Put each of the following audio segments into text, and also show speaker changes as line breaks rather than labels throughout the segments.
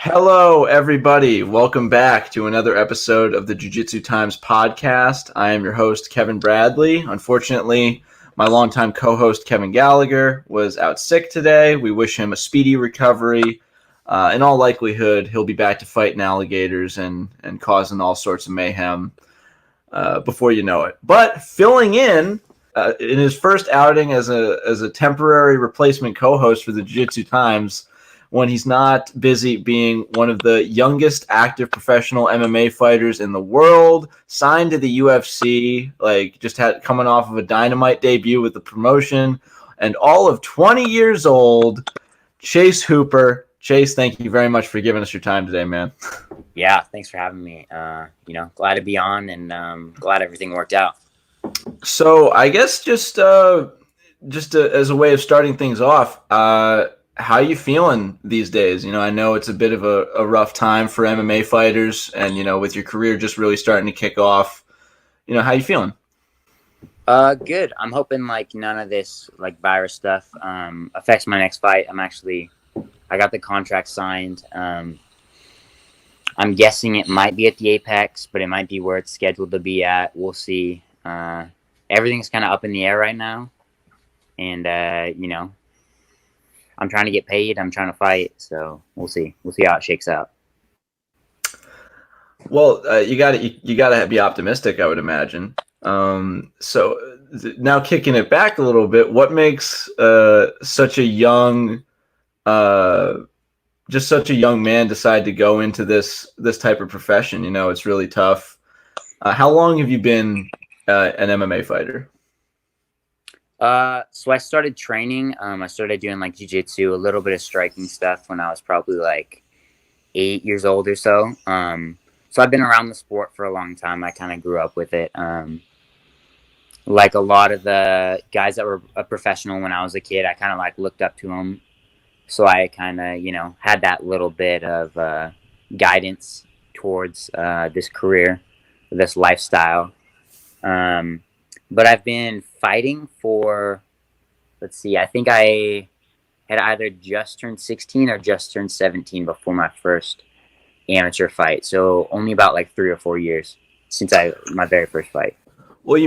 Hello, everybody. Welcome back to another episode of the Jiu-Jitsu Times podcast. I am your host, Kevin Bradley. Unfortunately, my longtime co-host, Kevin Gallagher, was out sick today. We wish him a speedy recovery. In all likelihood, he'll be back to fighting alligators and causing all sorts of mayhem before you know it. But filling in his first outing as a temporary replacement co-host for the Jiu-Jitsu Times, when he's not busy being one of the youngest active professional MMA fighters in the world, signed to the UFC, just had coming off of a dynamite debut with the promotion, and all of 20 years old, Chase Hooper. Chase, thank you very much for giving us your time today, man.
Yeah, thanks for having me. Glad to be on, and glad everything worked out.
So I guess just as a way of starting things off, how you feeling these days? I know it's a bit of a rough time for MMA fighters, and with your career just really starting to kick off, how you feeling?
Good. I'm hoping none of this virus stuff affects my next fight. I got the contract signed. I'm guessing it might be at the Apex, but it might be where it's scheduled to be at. We'll see. Everything's kind of up in the air right now, and I'm trying to get paid. I'm trying to fight, so we'll see. We'll see how it shakes out.
Well, you gotta be optimistic, I would imagine. So now kicking it back a little bit, what makes such a young man decide to go into this type of profession? It's really tough. How long have you been an MMA fighter?
So I started training. I started doing jiu-jitsu, a little bit of striking stuff when I was probably 8 years old or so. So I've been around the sport for a long time. I kind of grew up with it. Like a lot of the guys that were a professional when I was a kid, I kind of looked up to them. So I kind of, had that little bit of guidance towards this career, this lifestyle. But I've been fighting for, I think I had either just turned 16 or just turned 17 before my first amateur fight. So only about 3 or 4 years since my very first fight.
Well, I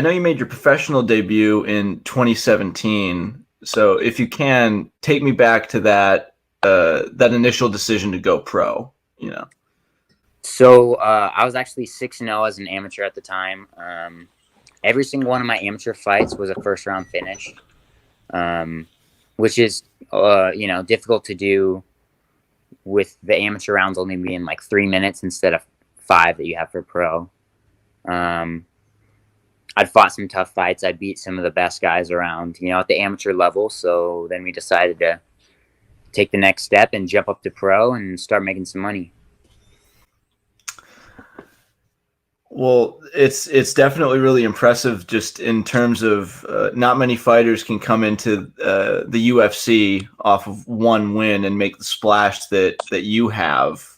know you made your professional debut in 2017. So if you can, take me back to that initial decision to go pro,
So I was actually 6-0 as an amateur at the time. Every single one of my amateur fights was a first round finish, which is, difficult to do with the amateur rounds only being 3 minutes instead of 5 that you have for pro. I'd fought some tough fights. I beat some of the best guys around, at the amateur level. So then we decided to take the next step and jump up to pro and start making some money.
Well, it's definitely really impressive just in terms of not many fighters can come into the UFC off of one win and make the splash that you have,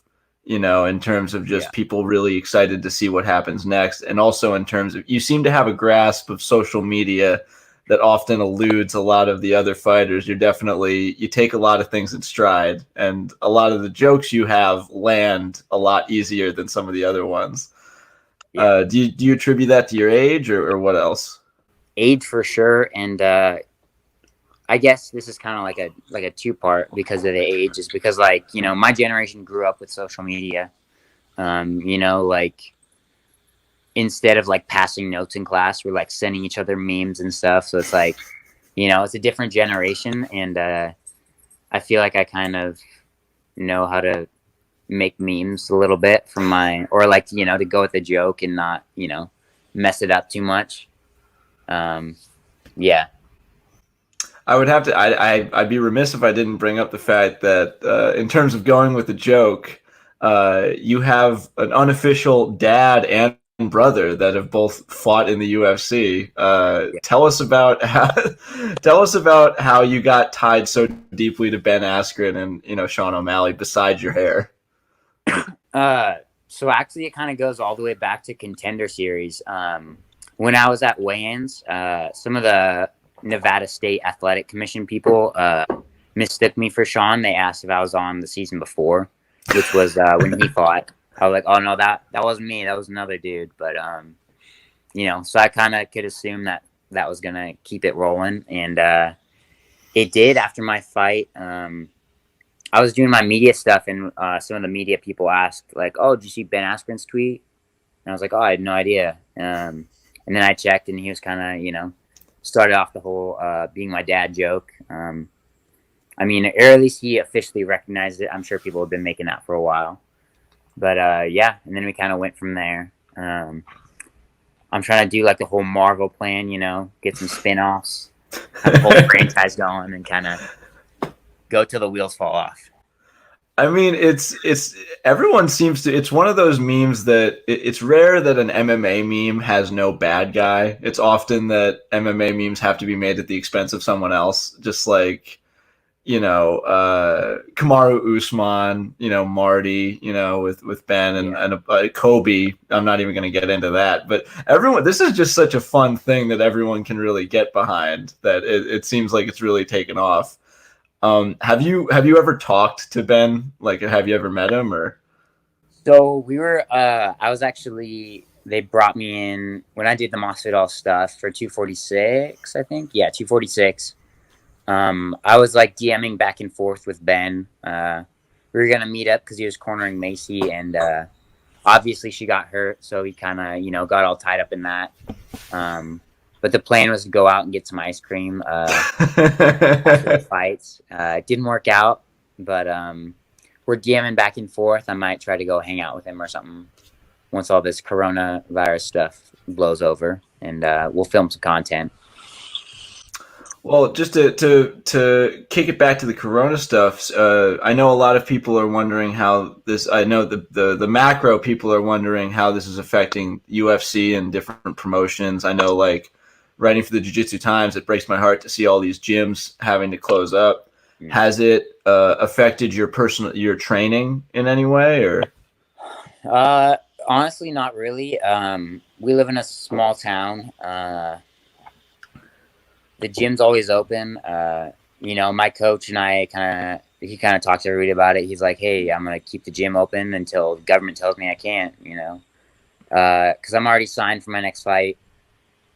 in terms of just people really excited to see what happens next. And also in terms of, you seem to have a grasp of social media that often eludes a lot of the other fighters. You take a lot of things in stride, and a lot of the jokes you have land a lot easier than some of the other ones. Yeah. Do you attribute that to your age or what else?
Age for sure, and I guess this is kind of like a two-part because of the age. Is because my generation grew up with social media. Instead of passing notes in class, we're sending each other memes and stuff. So it's it's a different generation, and I feel like I kind of know how to make memes a little bit from to go with a joke and not mess it up too much. Yeah,
I would have to. I'd be remiss if I didn't bring up the fact that in terms of going with the joke, you have an unofficial dad and brother that have both fought in the UFC. Tell us about how you got tied so deeply to Ben Askren and Sean O'Malley besides your hair.
So actually it kind of goes all the way back to Contender series. When I was at weigh-ins, some of the Nevada State Athletic Commission people mistook me for Sean. They asked if I was on the season before, which was when he fought. I was like, oh no, that wasn't me. That was another dude. But so I kind of could assume that was gonna keep it rolling, and it did after my fight. I was doing my media stuff, and some of the media people asked, like, "Oh, did you see Ben Askren's tweet?" And I was like, "Oh, I had no idea." And then I checked, and he was kind of, started off the whole being my dad joke. I mean, or at least he officially recognized it. I'm sure people have been making that for a while. But yeah, and then we kind of went from there. I'm trying to do like the whole Marvel plan, get some spin-offs, have the whole franchise going, and kind of go till the wheels fall off.
I mean, it's everyone seems to. It's one of those memes that it's rare that an MMA meme has no bad guy. It's often that MMA memes have to be made at the expense of someone else. Just like Kamaru Usman, Marty, with Ben and Kobe. I'm not even going to get into that, but everyone. This is just such a fun thing that everyone can really get behind. That it seems like it's really taken off. Have you ever talked to Ben? Like, have you ever met him or?
So we were. I was actually. They brought me in when I did the Masvidal stuff for 246. I think, yeah, 246. I was like DMing back and forth with Ben. We were gonna meet up because he was cornering Macy, and obviously she got hurt, so he kind of got all tied up in that. But the plan was to go out and get some ice cream after the fights. It didn't work out, but we're DMing back and forth. I might try to go hang out with him or something once all this coronavirus stuff blows over, and we'll film some content.
Well, just to kick it back to the Corona stuff, I know a lot of people are wondering how this. I know the macro people are wondering how this is affecting UFC and different promotions. I know, like writing for the Jiu-Jitsu Times, it breaks my heart to see all these gyms having to close up. Has it affected your training in any way, or?
Honestly, not really. We live in a small town. The gym's always open. My coach and he kind of talks to everybody about it. He's like, hey, I'm going to keep the gym open until the government tells me I can't, because I'm already signed for my next fight.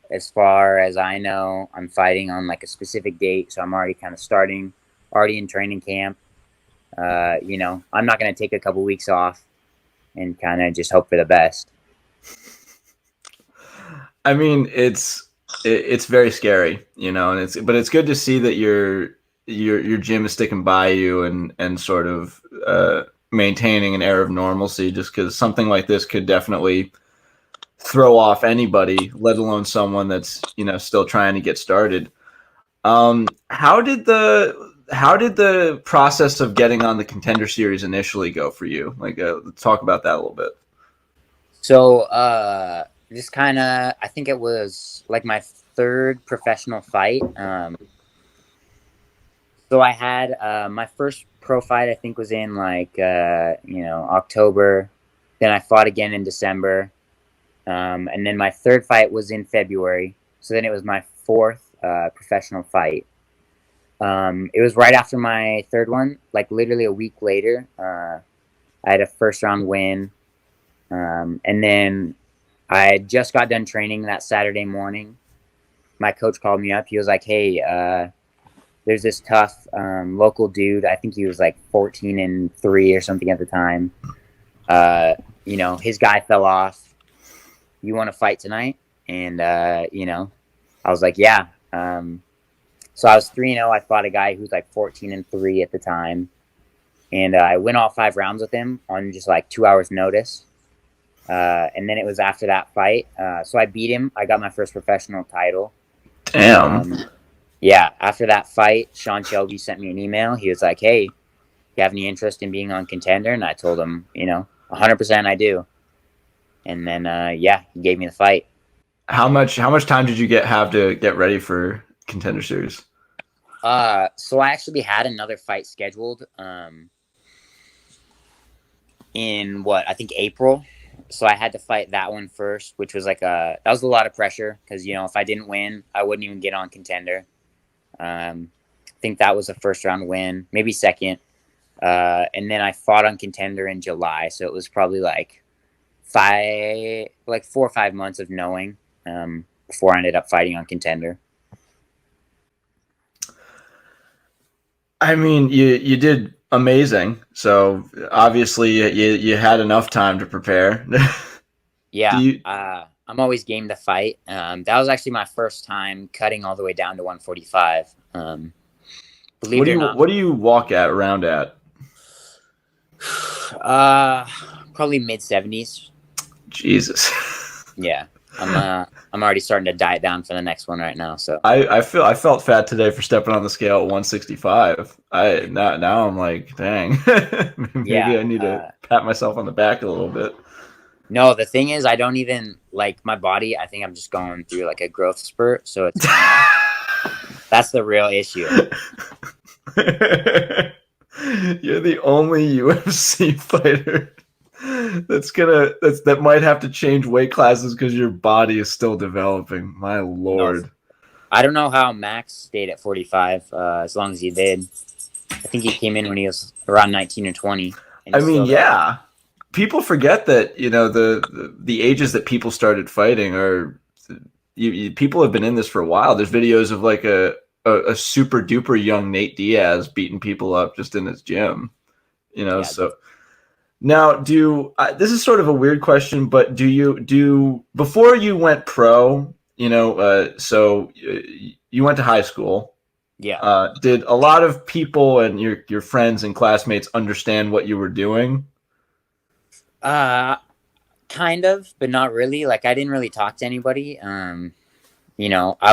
As far as I know, I'm fighting on like a specific date. So I'm already kind of already in training camp. I'm not going to take a couple weeks off and kind of just hope for the best.
I mean, it's very scary, but it's good to see that your gym is sticking by you and sort of maintaining an air of normalcy, just because something like this could definitely throw off anybody, let alone someone that's still trying to get started. How did the process of getting on the Contender series initially go for you? Like, let's talk about that a little bit.
So, this kind of, I think it was like my third professional fight. So I had my first pro fight, I think, was in like October. Then I fought again in December, and then my third fight was in February. So then it was my fourth professional fight. It was right after my third one, like literally a week later. I had a first round win, and then I had just got done training that Saturday morning. My coach called me up. He was like, hey, there's this tough local dude. I think he was like 14-3 or something at the time. His guy fell off. You want to fight tonight? And, I was like, yeah. So I was 3-0. I fought a guy who was like 14-3 at the time. And I went all 5 rounds with him on just like 2 hours notice. And then it was after that fight. So I beat him. I got my first professional title.
Damn.
Yeah, after that fight, Sean Shelby sent me an email. He was like, hey, you have any interest in being on Contender? And I told him, 100% I do. And then, he gave me the fight.
How much time did you have to get ready for Contender series?
So I actually had another fight scheduled in I think April. So I had to fight that one first, which was that was a lot of pressure because, if I didn't win, I wouldn't even get on Contender. think that was a first round win, maybe second. And then I fought on Contender in July, so it was probably like 4 or 5 months of knowing before I ended up fighting on Contender.
I mean, you did amazing. So obviously, you had enough time to prepare. Do
Yeah,
you?
I'm always game to fight. That was actually my first time cutting all the way down to 145. Believe it or not,
What do you walk at around at?
uh, probably mid 70s.
Jesus.
Yeah, I'm already starting to diet down for the next one right now. So
I felt fat today for stepping on the scale at 165. Now I'm like, dang. Maybe
yeah,
I need to pat myself on the back a little bit.
no, the thing is, I don't even like my body. I think I'm just going through like a growth spurt. So it's that's the real issue.
You're the only UFC fighter that might have to change weight classes because your body is still developing. My
No,
lord.
I don't know how Max stayed at 45 as long as he did. I think he came in when he was around 19 or 20. And
I
he's
mean,
still there.
yeah. People forget that the ages that people started fighting are people have been in this for a while. There's videos of like a super duper young Nate Diaz beating people up just in his gym.
Yeah.
So now this is sort of a weird question, but do before you went pro, so you went to high school.
Yeah.
Did a lot of people and your friends and classmates understand what you were doing?
Uh, kind of, but not really. Like I didn't really talk to anybody. I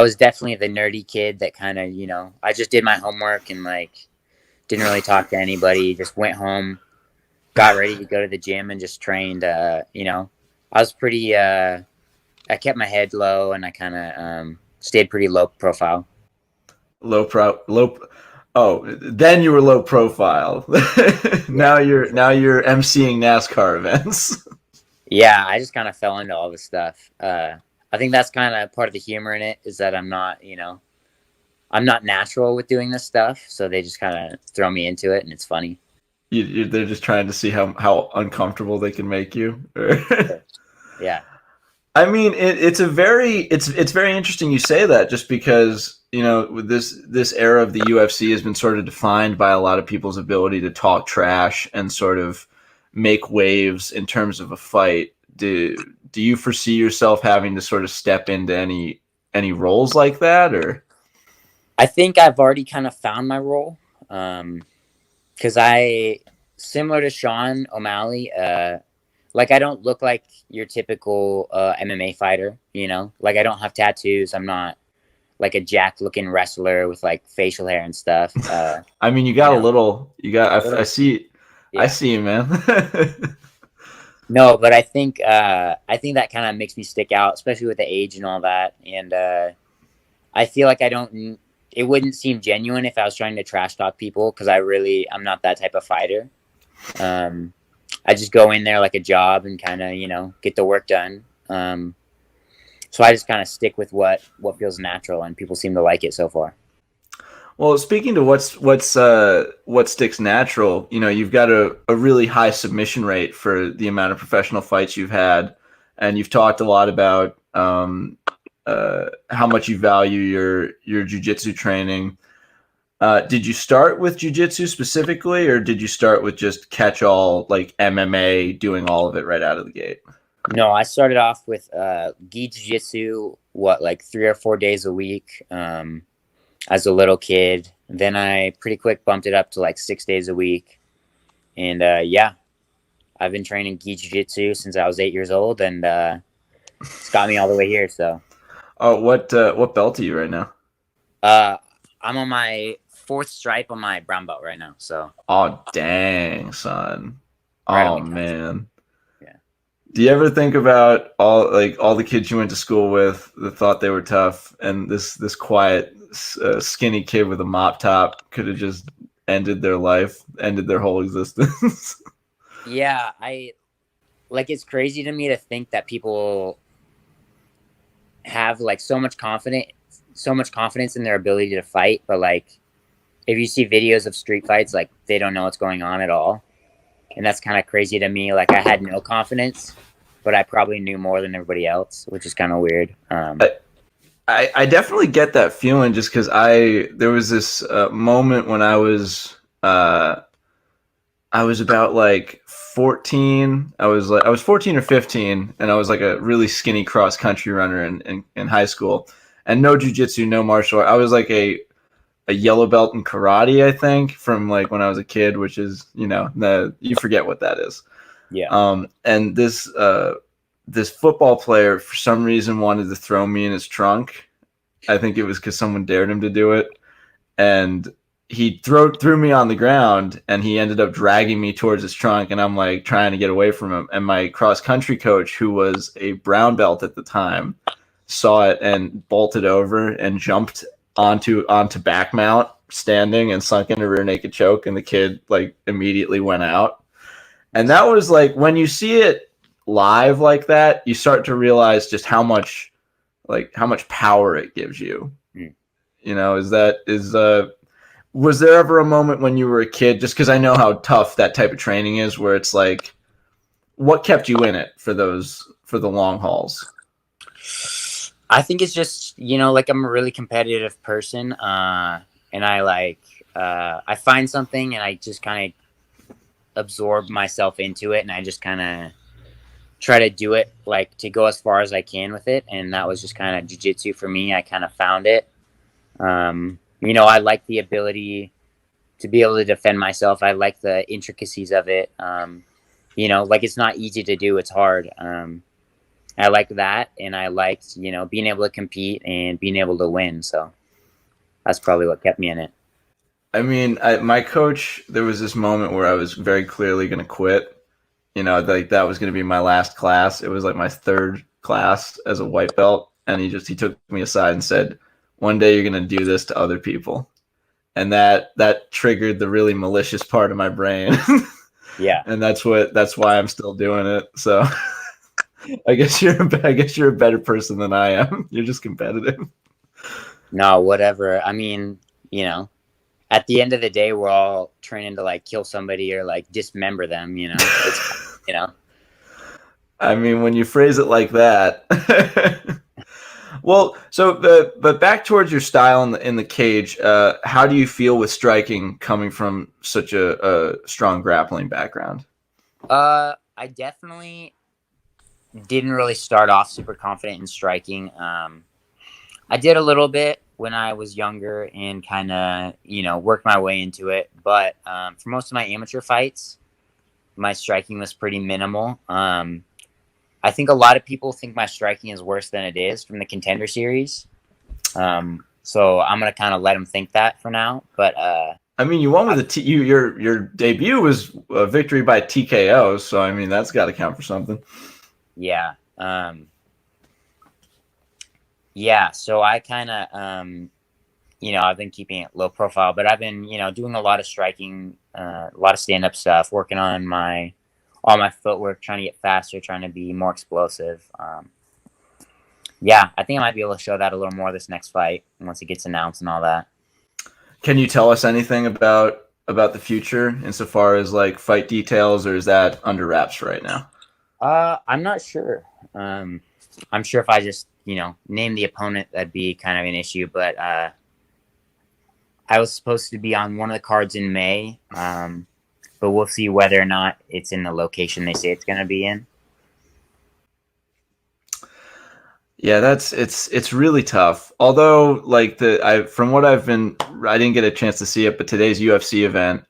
was definitely the nerdy kid that kind of, I just did my homework and like didn't really talk to anybody. Just went home, got ready to go to the gym and just trained. I was pretty. I kept my head low and I kind of stayed pretty low profile.
Low. Oh, then you were low profile.
Yeah.
Now you're emceeing NASCAR events.
Yeah, I just kind of fell into all this stuff. I think that's kind of part of the humor in it is that I'm not natural with doing this stuff, so they just kind of throw me into it, and it's funny.
They're just trying to see how uncomfortable they can make you.
Yeah,
I mean, it's very interesting you say that, just because with this era of the UFC has been sort of defined by a lot of people's ability to talk trash and sort of make waves in terms of a fight. Do you foresee yourself having to sort of step into any roles like that, or?
I think I've already kind of found my role, because similar to Sean O'Malley, like I don't look like your typical MMA fighter. Like I don't have tattoos. I'm not like a jacked looking wrestler with like facial hair and stuff.
I mean, you got a little. You got. I see. I
Yeah.
see you, man.
No, but I think that kind of makes me stick out, especially with the age and all that. And I feel like it wouldn't seem genuine if I was trying to trash talk people because I'm not that type of fighter. I just go in there like a job and kind of, get the work done. So I just kind of stick with what feels natural, and people seem to like it so far.
Well, speaking to what sticks natural, you've got a really high submission rate for the amount of professional fights you've had, and you've talked a lot about how much you value your jiu-jitsu training. Did you start with jiu-jitsu specifically, or did you start with just catch-all like MMA, doing all of it right out of the gate?
No, I started off with gi jiu-jitsu, like 3 or 4 days a week. As a little kid. Then I pretty quick bumped it up to like 6 days a week. And yeah, I've been training gi jiu-jitsu since I was 8 years old, and it's got me all the way here. So,
Oh, what belt are you right now?
I'm on my fourth stripe on my brown belt right now. So,
Oh, dang, son.
right on
Oh
the cusp.
man.
Yeah.
Do you ever think about all the kids you went to school with that thought they were tough, and this quiet, skinny kid with a mop top could have just ended their life, ended their whole existence?
Yeah, it's crazy to me to think that people have like so much confidence in their ability to fight, but like if you see videos of street fights, like they don't know what's going on at all. And that's kind of crazy to me. Like I had no confidence, but I probably knew more than everybody else, which is kind of weird.
I definitely get that feeling just because there was this moment when I was about like 14. I was 14 or 15, and I was like a really skinny cross country runner in high school, and no jujitsu, no martial art. I was like a yellow belt in karate, I think, from like when I was a kid, which is you forget what that is.
Yeah.
And this football player for some reason wanted to throw me in his trunk. I think it was because someone dared him to do it, and he threw me on the ground, and he ended up dragging me towards his trunk, and I'm like trying to get away from him. And my cross country coach, who was a brown belt at the time, saw it and bolted over and jumped onto back mount standing and sunk into rear naked choke, and the kid like immediately went out. And that was like, when you see it live like that, you start to realize just how much power it gives you. Was there ever a moment when you were a kid, just because I know how tough that type of training is, where it's like, what kept you in it for the long hauls?
I think it's just, like I'm a really competitive person. And I find something and I just kind of absorb myself into it. And I just kind of try to do it, like to go as far as I can with it. And that was just kind of jiu-jitsu for me. I kind of found it. I like the ability to be able to defend myself. I like the intricacies of it. Like it's not easy to do. It's hard. I like that. And I liked, being able to compete and being able to win. So that's probably what kept me in it.
I mean, my coach, there was this moment where I was very clearly going to quit. Like that was going to be my last class. It was like my third class as a white belt. And he took me aside and said, one day you're going to do this to other people. And that triggered the really malicious part of my brain.
Yeah.
And that's why I'm still doing it. So I guess you're a better person than I am. You're just competitive.
No, whatever. I mean, at the end of the day, we're all training to like kill somebody or like dismember them,
I mean, when you phrase it like that. Well, but back towards your style in the cage, how do you feel with striking coming from such a strong grappling background?
I definitely didn't really start off super confident in striking. I did a little bit when I was younger and kind of, worked my way into it. But for most of my amateur fights, my striking was pretty minimal. I think a lot of people think my striking is worse than it is from the Contender series. So I'm going to kind of let them think that for now. But
I mean, you won with your debut was a victory by TKO. So, I mean, that's got to count for something.
Yeah. So I kind of, I've been keeping it low profile, but I've been, doing a lot of striking, a lot of stand-up stuff, working on all my footwork, trying to get faster, trying to be more explosive. I think I might be able to show that a little more this next fight once it gets announced and all that. Can
you tell us anything about the future insofar as like fight details, or is that under wraps right now?
I'm not sure. I'm sure if I just, name the opponent, that'd be kind of an issue, but I was supposed to be on one of the cards in May. But we'll see whether or not it's in the location they say it's going to be in.
Yeah, it's really tough. Although, like from what I didn't get a chance to see it, but today's UFC event,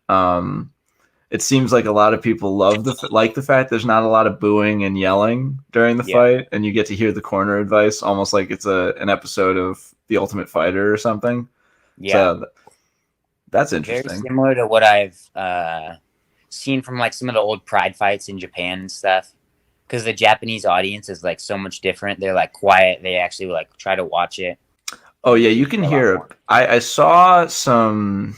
it seems like a lot of people love the fact there's not a lot of booing and yelling during the fight, and you get to hear the corner advice, almost like it's an episode of The Ultimate Fighter or something.
Yeah,
so that's interesting.
Very similar to what I've seen from like some of the old Pride fights in Japan and stuff, because the Japanese audience is like so much different. They're like quiet. They actually like try to watch it.
Oh yeah, you can hear. I saw some.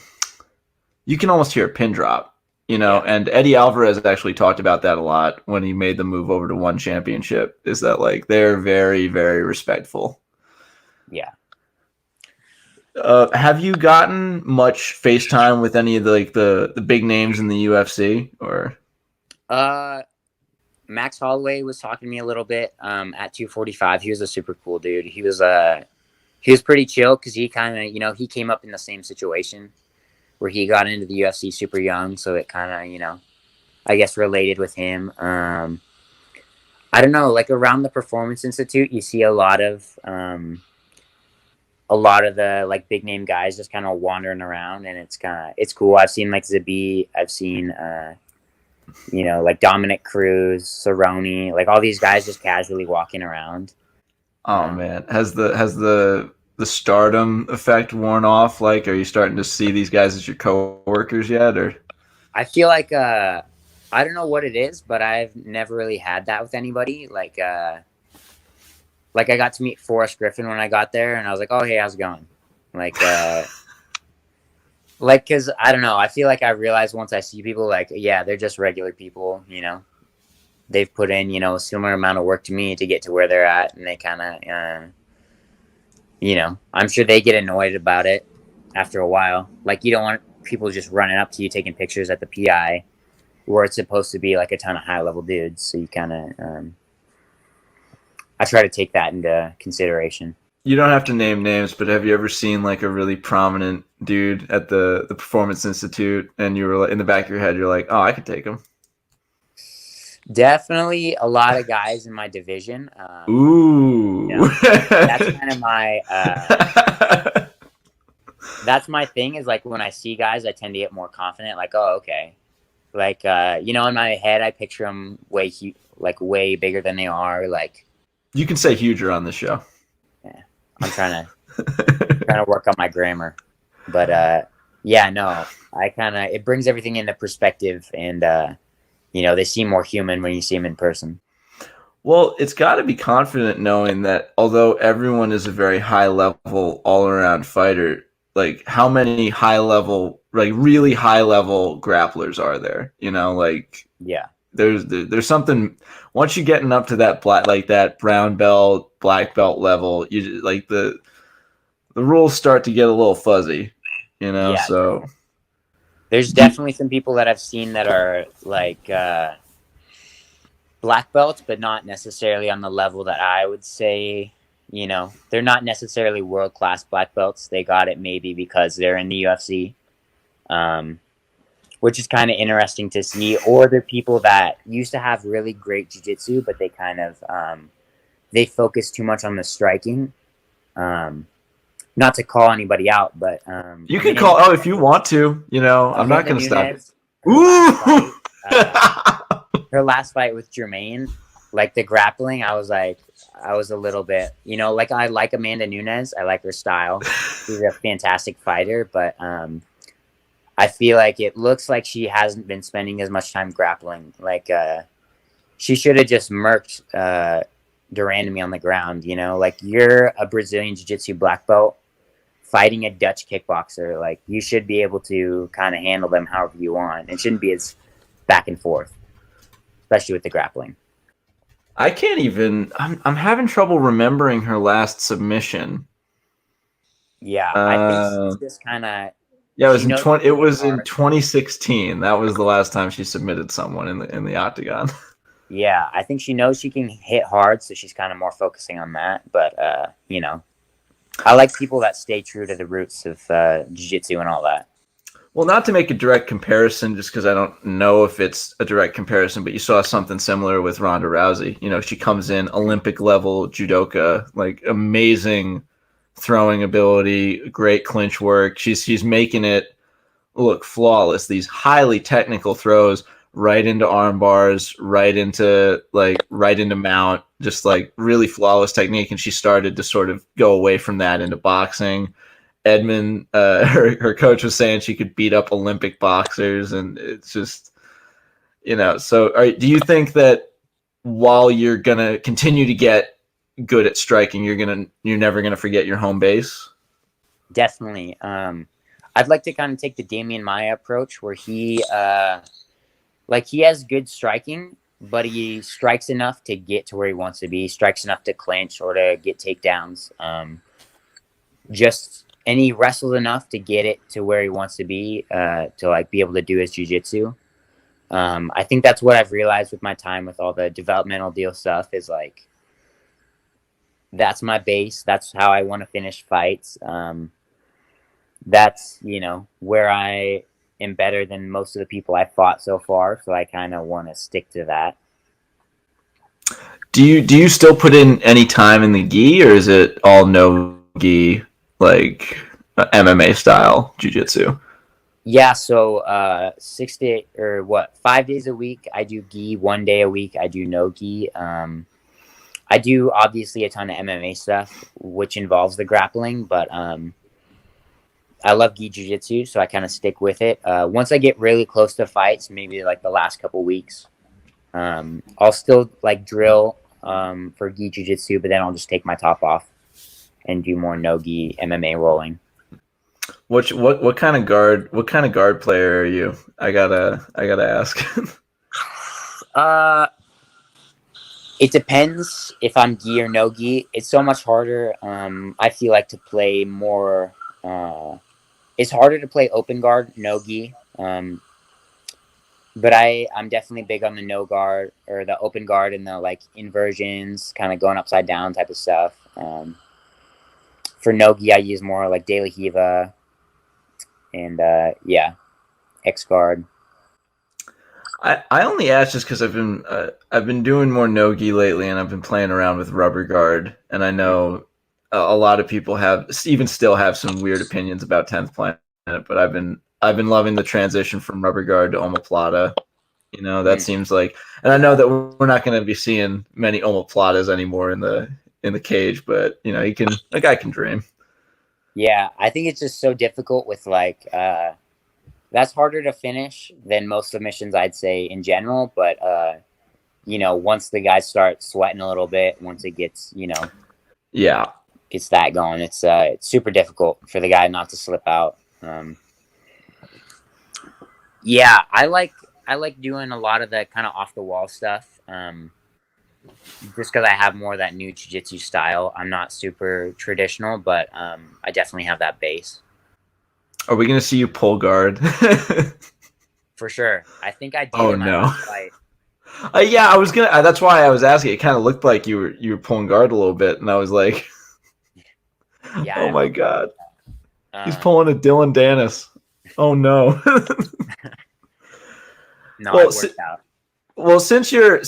You can almost hear a pin drop, and Eddie Alvarez actually talked about that a lot when he made the move over to One Championship. Is that like they're very, very respectful.
Yeah.
Have you gotten much FaceTime with any of the big names in the UFC or?
Max Holloway was talking to me a little bit at 245. He was a super cool dude. He was pretty chill because he kind of, he came up in the same situation where he got into the UFC super young, so it kind of, I guess related with him. I don't know, like around the Performance Institute, you see a lot of the like big name guys just kind of wandering around, and it's cool. I've seen like Zabit, I've seen like Dominic Cruz, Cerrone, like all these guys just casually walking around.
Oh man, has the stardom effect worn off? Like, are you starting to see these guys as your coworkers yet, or?
I feel like I don't know what it is, but I've never really had that with anybody. Like I got to meet Forrest Griffin when I got there, and I was like, "Oh, hey, how's it going?" Like, because I don't know. I feel like I realize once I see people, like, yeah, they're just regular people. They've put in, a similar amount of work to me to get to where they're at, and they kind of, I'm sure they get annoyed about it after a while. Like, you don't want people just running up to you taking pictures at the PI, where it's supposed to be like a ton of high level dudes. So you kind of, I try to take that into consideration.
You don't have to name names, but have you ever seen like a really prominent dude at the Performance Institute, and you were like, in the back of your head, you're like, oh, I could take him.
Definitely a lot of guys in my division.
Ooh,
that's kind of my. That's my thing. Is like when I see guys, I tend to get more confident. Like, oh, okay. Like, in my head, I picture them way bigger than they are. Like,
you can say huger on the show.
Yeah, I'm trying to work on my grammar, but yeah, no, it brings everything into perspective, and they seem more human when you see them in person.
Well, it's got to be confident knowing that although everyone is a very high level all around fighter, like how many high level, like really high level grapplers are there? Like
yeah,
there's something once you getting up to that that brown belt, black belt level, you like the rules start to get a little fuzzy,
Yeah,
so
there's definitely some people that I've seen that are like black belts, but not necessarily on the level that I would say. They're not necessarily world class black belts. They got it maybe because they're in the UFC, which is kind of interesting to see. Or they're people that used to have really great jiu-jitsu, but they kind of they focus too much on the striking. Not to call anybody out, but
you can call. Oh, if you want to, I'm not going to stop.
Ooh. Her last fight with Jermaine, like the grappling, I was a little bit, like I like Amanda Nunes. I like her style. She's a fantastic fighter, but I feel like it looks like she hasn't been spending as much time grappling. Like she should have just murked Durandamy on the ground, like you're a Brazilian Jiu-Jitsu black belt fighting a Dutch kickboxer. Like you should be able to kind of handle them however you want. It shouldn't be as back and forth, especially with the grappling.
I can't even. I'm having trouble remembering her last submission.
Yeah, I think she's just kind of.
Yeah, it was in 2016. That was the last time she submitted someone in the octagon.
Yeah, I think she knows she can hit hard, so she's kind of more focusing on that. But I like people that stay true to the roots of jiu-jitsu and all that.
Well, not to make a direct comparison, just because I don't know if it's a direct comparison, but you saw something similar with Ronda Rousey. She comes in Olympic level judoka, like amazing throwing ability, great clinch work. She's making it look flawless. These highly technical throws right into arm bars, right into mount, just like really flawless technique. And she started to sort of go away from that into boxing. Edmund, her coach was saying she could beat up Olympic boxers, and it's just, So, do you think that while you're gonna continue to get good at striking, you're never gonna forget your home base?
Definitely. I'd like to kind of take the Damian Maia approach, where he has good striking, but he strikes enough to get to where he wants to be. He strikes enough to clinch or to get takedowns. Just and he wrestled enough to get it to where he wants to be, to like be able to do his jiu-jitsu. I think that's what I've realized with my time with all the developmental deal stuff is like, that's my base. That's how I want to finish fights. That's, where I am better than most of the people I fought so far. So I kind of want to stick to that.
Do you still put in any time in the gi, or is it all no gi, like MMA style jiu-jitsu?
Yeah, so 5 days a week I do gi, 1 day a week I do no gi. I do obviously a ton of MMA stuff, which involves the grappling, but I love gi jiu-jitsu, so I kind of stick with it. Once I get really close to fights, maybe like the last couple weeks, I'll still like drill for gi jiu-jitsu, but then I'll just take my top off and do more no gi MMA rolling.
What kind of guard player are you? I gotta ask.
It depends if I'm gi or no gi. It's so much harder. I feel like to play more. It's harder to play open guard no gi. But I'm definitely big on the no guard or the open guard and the like inversions, kind of going upside down type of stuff. For no gi, I use more like De La Hiva and X guard.
I only asked just because I've been doing more no-gi lately, and I've been playing around with rubber guard, and I know a lot of people still have some weird opinions about 10th Planet, but I've been loving the transition from rubber guard to omoplata. That seems like, and I know that we're not going to be seeing many omoplatas anymore in the cage, but a guy can dream.
Yeah, I think it's just so difficult with like that's harder to finish than most submissions, I'd say in general. But once the guys start sweating a little bit, once it gets
Yeah.
gets that going, it's super difficult for the guy not to slip out. Yeah, I like doing a lot of the kind of off the wall stuff. Just because I have more of that new jiu-jitsu style. I'm not super traditional, but I definitely have that base.
Are we going to see you pull guard?
For sure. I think I did
Oh,
in my
no.
last fight.
Yeah, I was gonna. That's why I was asking. It kind of looked like you were pulling guard a little bit, and I was like,
Yeah.
"Oh my god, he's pulling a Dylan Dennis." Oh no.
No,
Well,
it worked out.
Well, since you're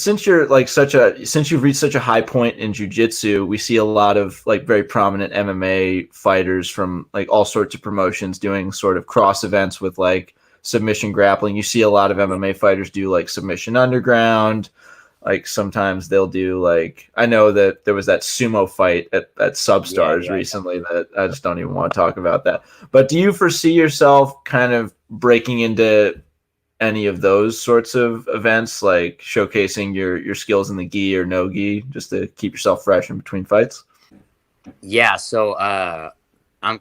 like since you've reached such a high point in jiu-jitsu, we see a lot of like very prominent MMA fighters from like all sorts of promotions doing sort of cross events with like submission grappling. You see a lot of MMA fighters do like submission underground. Like sometimes they'll do like, I know that there was that sumo fight at Substars recently that I just don't even want to talk about that. But do you foresee yourself kind of breaking into any of those sorts of events, like showcasing your skills in the gi or no gi, just to keep yourself fresh in between fights?
Yeah, so I'm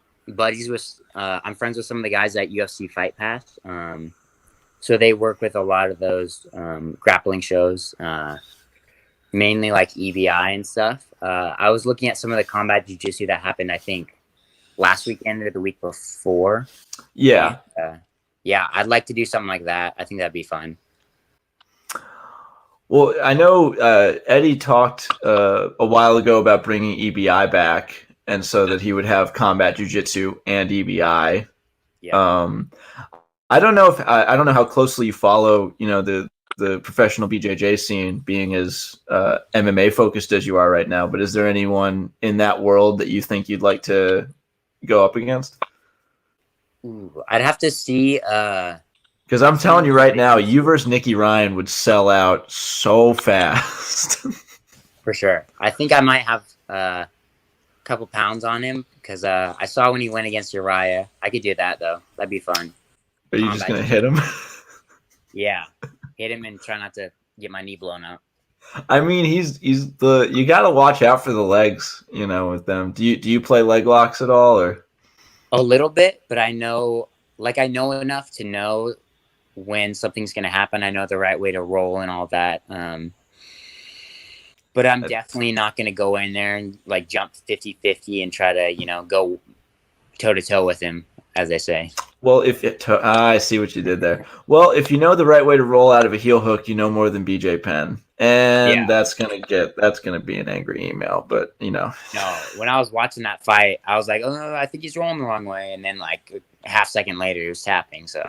I'm friends with some of the guys at UFC Fight Pass. So they work with a lot of those grappling shows, mainly like EBI and stuff. I was looking at some of the combat jiu-jitsu that happened, I think, last weekend or the week before.
Yeah.
And, yeah, I'd like to do something like that. I think that'd be fun.
Well, I know Eddie talked a while ago about bringing EBI back, and so that he would have combat jiu-jitsu and EBI.
Yeah.
I don't know I don't know how closely you follow, the professional BJJ scene, being as MMA focused as you are right now. But is there anyone in that world that you think you'd like to go up against?
Ooh, I'd have to see.
Because I'm telling you right now, you versus Nikki Ryan would sell out so fast.
For sure. I think I might have a couple pounds on him because I saw when he went against Uriah. I could do that, though. That'd be fun.
Are you just going to hit him?
Yeah. Hit him and try not to get my knee blown out.
I mean, you got to watch out for the legs, with them. Do you play leg locks at all, or?
A little bit, but I know enough to know when something's going to happen. I know the right way to roll and all that. But I'm definitely not going to go in there and like jump 50-50 and try to, go toe to toe with him, as they say.
Well, I see what you did there. Well, if you know the right way to roll out of a heel hook, you know more than BJ Penn, and
Yeah.
that's gonna be an angry email. But
No, when I was watching that fight, I was like, oh, I think he's rolling the wrong way. And then, like, a half second later, he was tapping. So,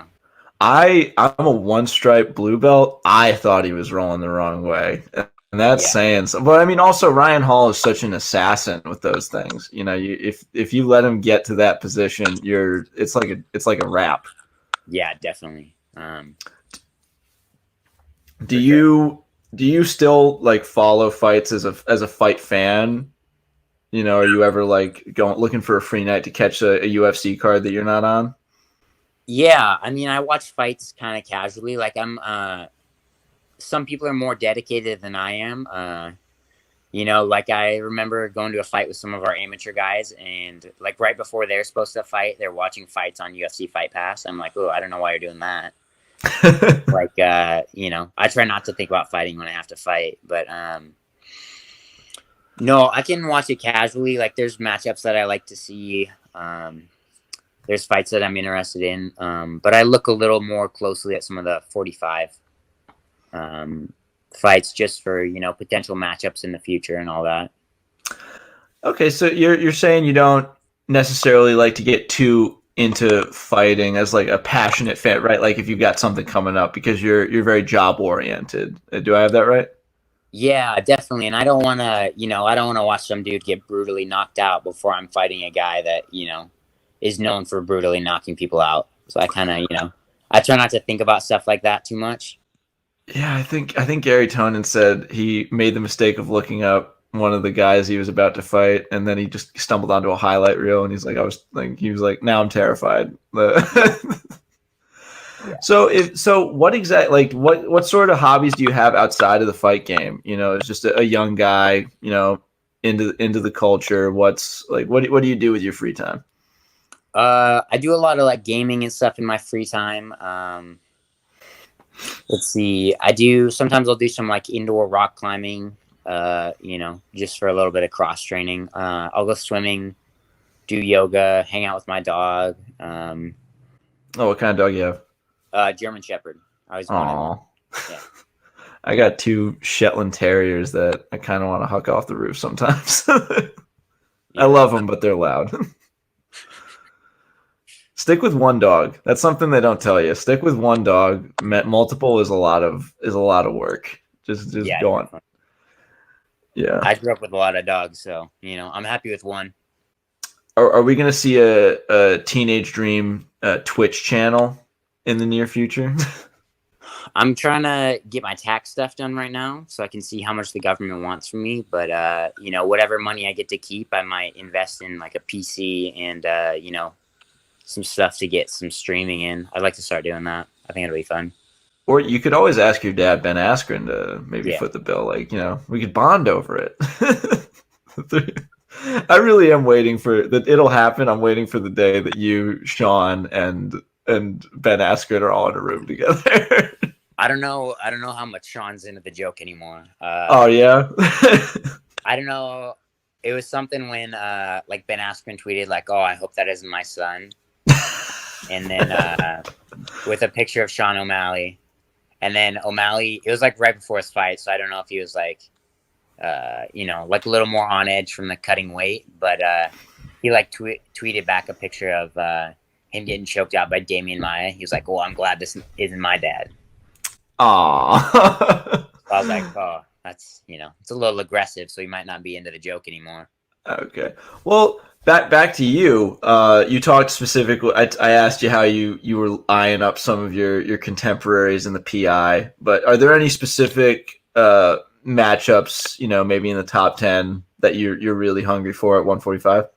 I'm a one stripe blue belt. I thought he was rolling the wrong way. And that's
yeah.
saying something. But I mean, also Ryan Hall is such an assassin with those things. If you let him get to that position, it's like a wrap.
Yeah, definitely.
Do
For sure.
you still like follow fights as a fight fan? Are you ever like going looking for a free night to catch a UFC card that you're not on?
Yeah, I mean, I watch fights kind of casually. Like, some people are more dedicated than I am. Like I remember going to a fight with some of our amateur guys, and like right before they're supposed to fight, they're watching fights on UFC Fight Pass. I'm like, oh, I don't know why you're doing that. Like, I try not to think about fighting when I have to fight, but no, I can watch it casually. Like, there's matchups that I like to see. There's fights that I'm interested in, but I look a little more closely at some of the 45 fights just for potential matchups in the future and all that.
Okay, so you're saying you don't necessarily like to get too into fighting as like a passionate fan, right? Like if you've got something coming up because you're very job oriented. Do I have that right?
Yeah, definitely. And I don't want to, I don't want to watch some dude get brutally knocked out before I'm fighting a guy that, is known for brutally knocking people out. So I kind of, I try not to think about stuff like that too much.
Yeah, I think Gary Tonin said he made the mistake of looking up one of the guys he was about to fight, and then he just stumbled onto a highlight reel, and he was like, now I'm terrified.
Yeah. Yeah.
So what exactly like what sort of hobbies do you have outside of the fight game? It's just a young guy, into the culture. What's like what do you do with your free time?
I do a lot of like gaming and stuff in my free time. Let's see. Sometimes I'll do some like indoor rock climbing, just for a little bit of cross training. I'll go swimming, do yoga, hang out with my dog.
Oh, what kind of dog you have?
German Shepherd. I always wanted one.
Oh,
Yeah.
I got two Shetland Terriers that I kind of want to huck off the roof sometimes. I
Yeah.
love them, but they're loud. Stick with one dog. That's something they don't tell you. Stick with one dog. Multiple is a lot of work. Just
Yeah,
go on.
definitely.
Yeah.
I grew up with a lot of dogs, so I'm happy with one.
Are we going to see a Teenage Dream Twitch channel in the near future?
I'm trying to get my tax stuff done right now so I can see how much the government wants from me. But, whatever money I get to keep, I might invest in like a PC and, some stuff to get some streaming in. I'd like to start doing that. I think it'll be fun.
Or you could always ask your dad, Ben Askren, to maybe
Yeah.
foot the bill. Like, we could bond over it. I really am waiting for that. It'll happen. I'm waiting for the day that you, Sean, and Ben Askren are all in a room together.
I don't know how much Sean's into the joke anymore.
Oh yeah.
I don't know. It was something when like Ben Askren tweeted like, "Oh, I hope that isn't my son," and then with a picture of Sean O'Malley, and then O'Malley. It was like right before his fight, so I don't know if he was like, like a little more on edge from the cutting weight, but he like tweeted back a picture of him getting choked out by Damian Maia. He was like, "Oh, I'm glad this isn't my dad."
Aww.
So I was like, "Oh, that's it's a little aggressive, so he might not be into the joke anymore."
Okay. Well, back to you. You talked specifically. I asked you how you were eyeing up some of your contemporaries in the PI, but are there any specific matchups? Maybe in the top 10 that you're really hungry for at 145.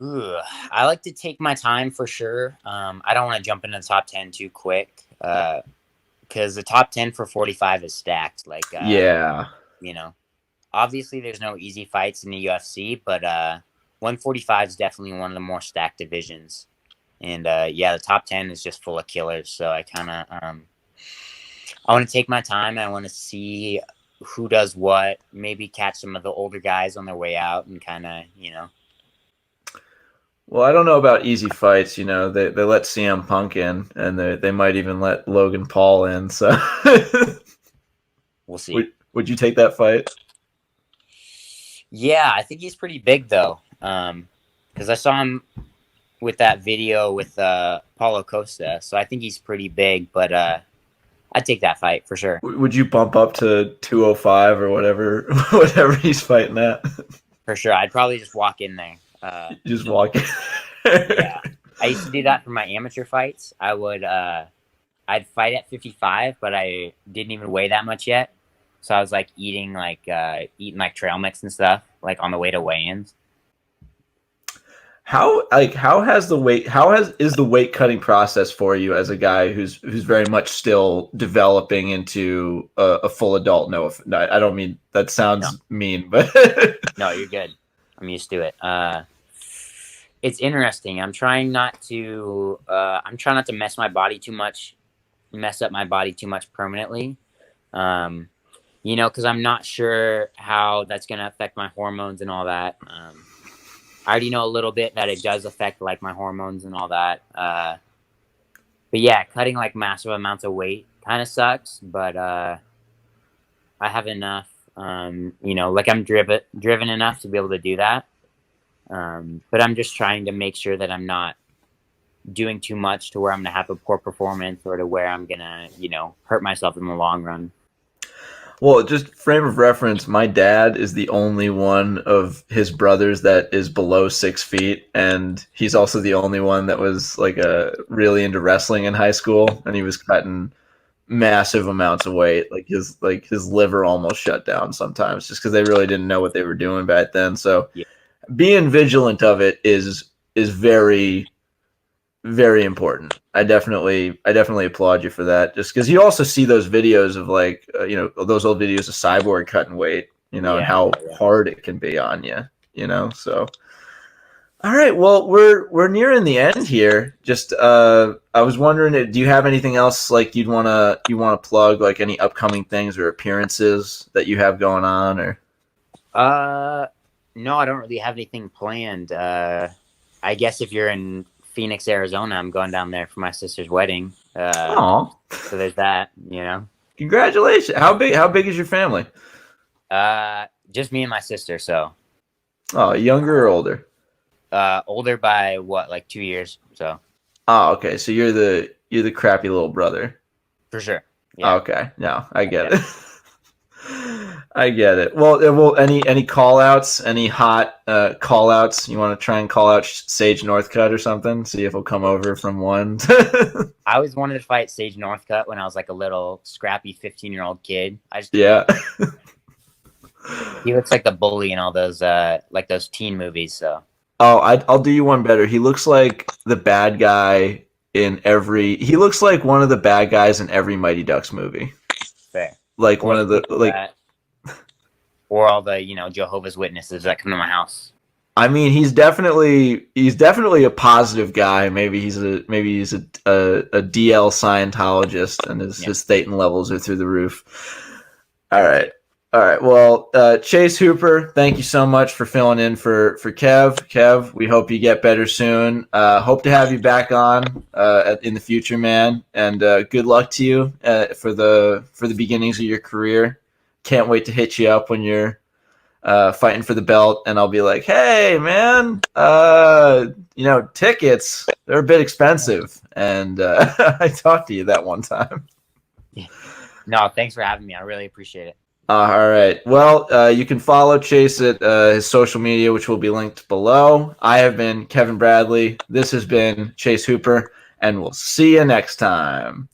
Ooh, I like to take my time for sure. I don't want to jump into the top 10 too quick because the top 10 for 45 is stacked. Like,
Yeah.
Obviously there's no easy fights in the UFC, but 145 is definitely one of the more stacked divisions. And the top 10 is just full of killers. So I kind of I want to take my time. I want to see who does what. Maybe catch some of the older guys on their way out and kind of
Well, I don't know about easy fights. You know, they let CM Punk in, and they might even let Logan Paul in. So,
We'll see.
would you take that fight?
Yeah, I think he's pretty big though. Because I saw him with that video with Paulo Costa, so I think he's pretty big. But I'd take that fight for sure.
Would you bump up to 205 or whatever whatever he's fighting at?
For sure, I'd probably just walk in there.
Just walk in.
Yeah, I used to do that for my amateur fights. I'd fight at 55, but I didn't even weigh that much yet. So I was like eating trail mix and stuff like on the way to weigh-ins.
How is the weight cutting process for you as a guy who's very much still developing into a full adult? No, I don't mean that sounds mean, but
No, you're good. I'm used to it. It's interesting. I'm trying not to mess up my body too much permanently. Because I'm not sure how that's gonna affect my hormones and all that. I already know a little bit that it does affect like my hormones and all that. But yeah, cutting like massive amounts of weight kind of sucks. But I have enough. Like I'm driven enough to be able to do that. But I'm just trying to make sure that I'm not doing too much to where I'm gonna have a poor performance or to where I'm gonna, hurt myself in the long run.
Well, just frame of reference, my dad is the only one of his brothers that is below 6 feet, and he's also the only one that was like really into wrestling in high school, and he was cutting massive amounts of weight. Like his liver almost shut down sometimes just because they really didn't know what they were doing back then. So
Yeah.
Being vigilant of it is very, very important. I definitely applaud you for that. Just because you also see those videos of like those old videos of Cyborg cutting weight, and how hard it can be on you. So all right, well we're nearing the end here. Just I was wondering, do you have anything else like you want to plug, like any upcoming things or appearances that you have going on, or?
No, I don't really have anything planned. I guess if you're in Phoenix, Arizona, I'm going down there for my sister's wedding. So there's that,
Congratulations. How big is your family?
Just me and my sister, so.
Oh, younger or older?
Older by what, like 2 years, so.
Oh, okay. So you're the crappy little brother.
For sure. Yeah.
Okay. No, I get it. I get it. Well, any call outs, any hot call outs? You want to try and call out Sage Northcutt or something? See if he'll come over from one.
I always wanted to fight Sage Northcutt when I was like a little scrappy 15-year-old kid.
Yeah.
He looks like the bully in all those like those teen movies. So.
Oh, I'll do you one better. He looks like the bad guy in every. He looks like one of the bad guys in every Mighty Ducks movie.
Fair.
Like one of the like.
Or all the Jehovah's Witnesses that come to my house.
I mean, he's definitely a positive guy. Maybe he's a DL Scientologist, and his Thetan levels are through the roof. All right. Well, Chase Hooper, thank you so much for filling in for Kev. Kev, we hope you get better soon. Hope to have you back on in the future, man. And good luck to you for the beginnings of your career. Can't wait to hit you up when you're fighting for the belt, and I'll be like, hey, man, tickets, they're a bit expensive. And I talked to you that one time.
No, thanks for having me. I really appreciate it.
All right. Well, you can follow Chase at his social media, which will be linked below. I have been Kevin Bradley. This has been Chase Hooper, and we'll see you next time.